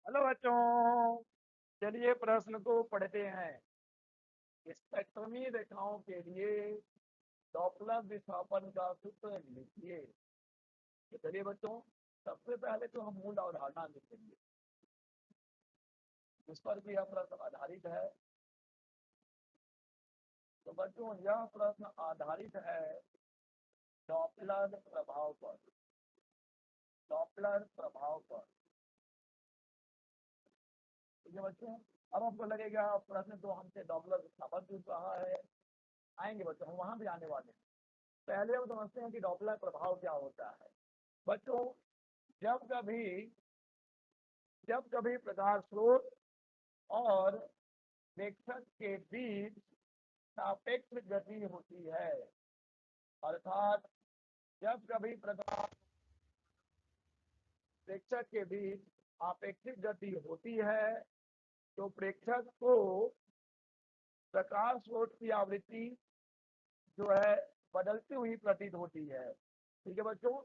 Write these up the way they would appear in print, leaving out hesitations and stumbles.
Hello बच्चों, चलिए प्रश्न को पढ़ते हैं। स्पेक्ट्रमी रेखाओं के लिए डॉपलर विस्थापन का सूत्र लिखिए। तो चलिए बच्चों, सबसे पहले तो हम मूल अवधारणा लिखेंगे जिस पर भी यह प्रश्न आधारित है। तो बच्चों, यह प्रश्न आधारित है डॉपलर प्रभाव पर। डॉपलर प्रभाव पर, ठीक है बच्चों। अब आपको लगेगा प्रश्न तो हमसे डॉपलर विस्थापन पूछ रहा है। आएंगे बच्चों, हम वहां भी आने वाले हैं। पहले हम समझते हैं कि डॉपलर प्रभाव क्या होता है। बच्चों, जब कभी जब कभी प्रकाश स्रोत और प्रेक्षक के बीच सापेक्ष गति होती है, अर्थात जब कभी प्रकाश प्रेक्षक के बीच आपेक्षिक गति होती है तो प्रेक्षक को प्रकाश स्रोत की आवृत्ति जो है बदलती हुई प्रतीत होती है। ठीक है बच्चों,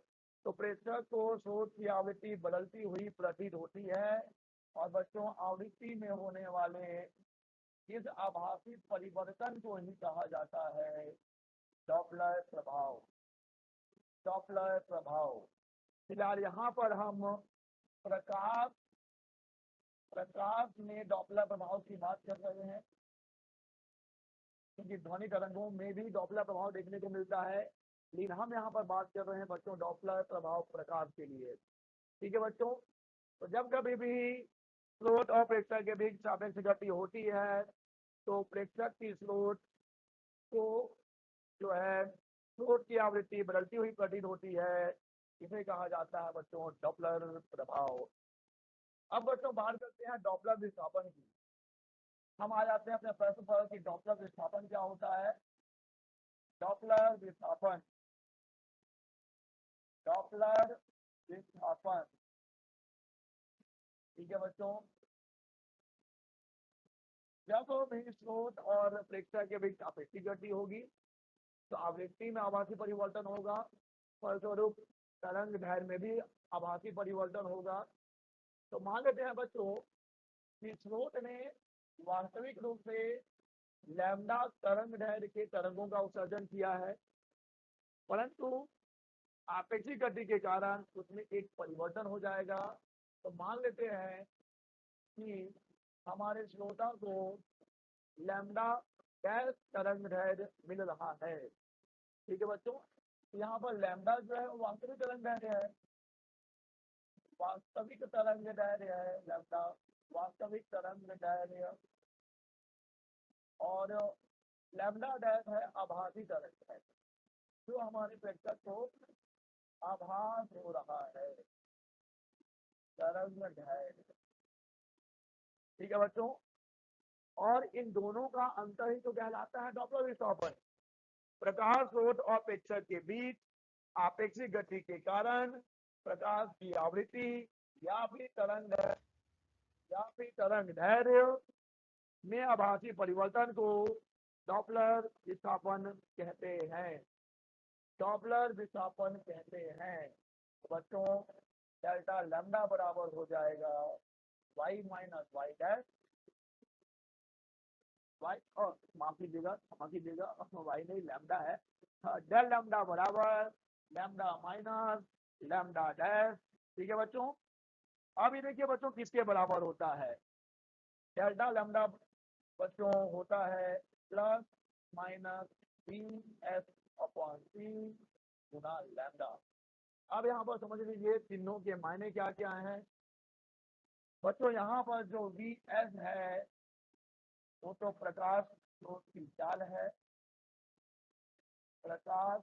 तो प्रेक्षक को स्रोत की आवृत्ति बदलती हुई प्रतीत होती है। और बच्चों, आवृत्ति में होने वाले इस आभासी परिवर्तन को ही कहा जाता है डॉपलर प्रभाव। डॉपलर प्रभाव, फिलहाल यहाँ पर हम प्रकाश प्रकाश में डॉपलर प्रभाव की बात कर रहे हैं, क्योंकि ध्वनि तरंगों में भी डॉपलर प्रभाव देखने को मिलता है, लेकिन हम यहाँ पर बात कर रहे हैं बच्चों डॉपलर प्रभाव प्रकाश के लिए। ठीक है बच्चों, तो जब कभी भी स्रोत और प्रेक्षक के बीच सापेक्ष गति होती है तो प्रेक्षक की स्रोत को जो है स्रोत की आवृत्ति बदलती हुई प्रतीत होती है। इसे कहा जाता है बच्चों डॉपलर प्रभाव। अब बच्चों बात करते हैं डॉपलर विस्थापन की। हम आ जाते हैं अपने प्रश्न पर कि डॉपलर विस्थापन क्या होता है। डॉपलर विस्थापन, डॉपलर विस्थापन, ठीक है बच्चों। जब भी स्रोत और प्रेक्षक के बीच आपेक्षिक गति होगी तो आवृत्ति में आभासी परिवर्तन होगा, फलस्वरूप तरंग दैर्घ्य में भी आभासी परिवर्तन होगा। तो मान लेते हैं बच्चों कि स्रोत ने वास्तविक रूप से लैम्डा तरंग दैर्घ्य के तरंगों का उत्सर्जन किया है, परंतु आपेक्षिक गति के कारण उसमें एक परिवर्तन हो जाएगा। तो मान लेते हैं कि हमारे श्रोता को लैम्डा डैश तरंग दैर्घ्य मिल रहा है। ठीक है बच्चों, यहाँ पर लैम्डा जो है वास्तविक तरंग दैर्घ्य है, वास्तविक तरंग दैर्घ्य है लैम्डा, वास्तविक तरंग दैर्घ्य। और लैम्डा डैश है आभासी तरंग दैर्घ्य, जो हमारे प्रेक्षक को आभास हो रहा है तरंग दैर्घ्य। ठीक है बच्चों, और इन दोनों का अंतर ही तो कहलाता है डॉपलर विस्थापन। प्रकाश स्रोत और प्रेक्षक के बीच आपेक्षिक गति के कारण प्रकाश की आवृत्ति या फिर तरंग दैर्घ्य में आभासी परिवर्तन को डॉपलर विस्थापन कहते हैं। डॉपलर विस्थापन कहते हैं। तो बच्चों, डेल्टा लैम्डा बराबर हो जाएगा Y minus Y dash, Y और माफ कीजिएगा वाई नहीं लैम्डा है। डेल लैम्डा बराबर लैम्डा माइनस लैम्डा डैश। ठीक है बच्चों, अब ये देखिए बच्चों किसके बराबर होता है। डेल्टा लैम्डा बच्चों होता है plus minus B S upon C गुना लैम्डा। अब यहाँ पर समझ लीजिए चिन्हों के मायने क्या क्या हैं। बच्चों यहाँ पर जो वी एस है वो तो प्रकाश स्रोत की चाल है, प्रकाश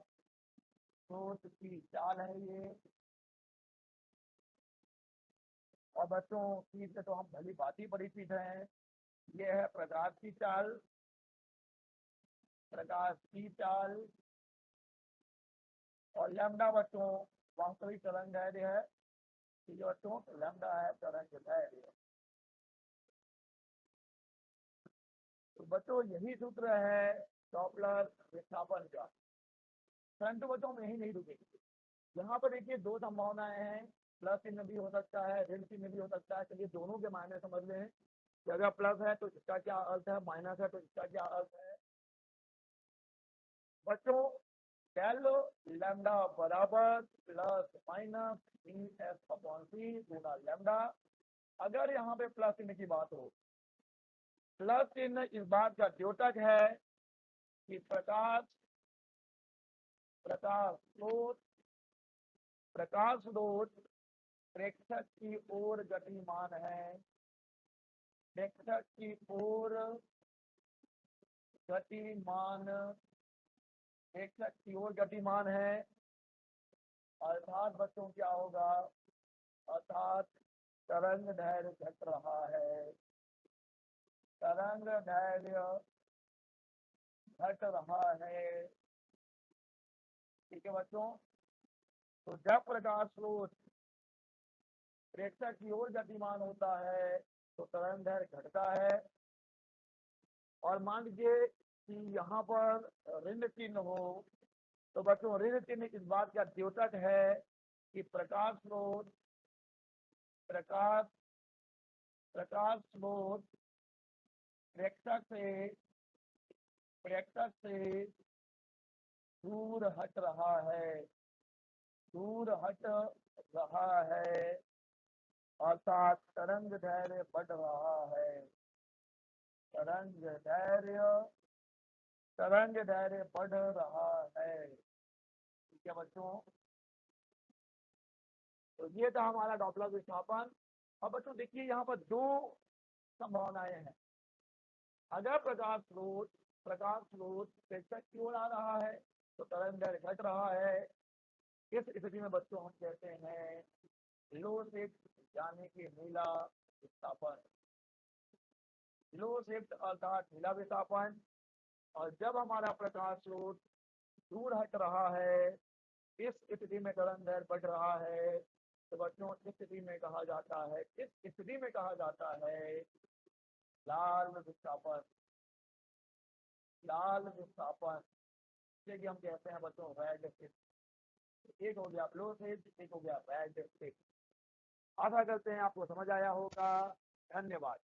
स्रोत की चाल है ये। और बच्चों की से तो हम भली भांति परिचित हैं, ये है प्रकाश की चाल, प्रकाश की चाल। और लैम्डा बच्चों वास्तविक तरंग दैर्घ्य है। ठीक है बच्चों, लैम्डा है तरंग दैर्घ्य। तो बच्चों यही सूत्र है डॉपलर विस्थापन का। परंतु बच्चों हम यही नहीं रुकेंगे। यहाँ पर देखिए दो संभावनाएं हैं प्लस चिन्ह भी हो सकता है, ऋण चिन्ह भी हो सकता है। चलिए दोनों के मायने समझ लें कि अगर प्लस है तो इसका क्या अर्थ है, माइनस है तो इसका क्या अर्थ है। बच्चों डेल लैम्डा बराबर plus minus D S upon C गुना लैम्डा। अगर यहाँ पे प्लस चिन्ह की बात हो, प्लस चिन्ह इस बात का द्योतक है कि प्रकाश स्रोत प्रेक्षक की ओर गतिमान है, प्रेक्षक की ओर गतिमान, प्रेक्षक की ओर गतिमान है। अर्थात बच्चों क्या होगा, अर्थात तरंग दैर्घ्य घट रहा है, तरंग दैर्घ्य घट रहा है। ठीक है बच्चों, तो जब प्रकाश स्रोत प्रेक्षक की ओर गतिमान होता है तो तरंग दैर्घ्य घटता है। और मान लीजिए कि यहाँ पर ऋण चिन्ह हो, तो बच्चों ऋण चिन्ह इस बात का द्योतक है कि प्रकाश स्रोत प्रेक्षक से दूर हट रहा है, दूर हट रहा है, अर्थात तरंग दैर्घ्य बढ़ रहा है, तरंग दैर्घ्य बढ़ रहा है। ठीक है बच्चों, तो ये था हमारा डॉपलर विस्थापन। अब बच्चों देखिए यहाँ पर दो संभावनाएं हैं। अगर प्रकाश स्रोत प्रेक्षक की ओर आ रहा है तो तरंग दैर्घ्य घट रहा है। इस स्थिति में बच्चों हम कहते हैं लो शिफ्ट यानी कि नीला विस्थापन, लो शिफ्ट अर्थात नीला विस्थापन। और जब हमारा प्रकाश स्रोत दूर हट रहा है, इस स्थिति में तरंग दैर्घ्य बढ़ रहा है, तो बच्चों इस स्थिति में कहा जाता है लाल विस्थापन, लाल विस्थापन, जैसे कि हम कहते हैं बच्चों रेड शिफ्ट। एक हो गया ब्लू शिफ्ट, एक हो गया रेड शिफ्ट। आशा करते हैं आपको समझ आया होगा। धन्यवाद।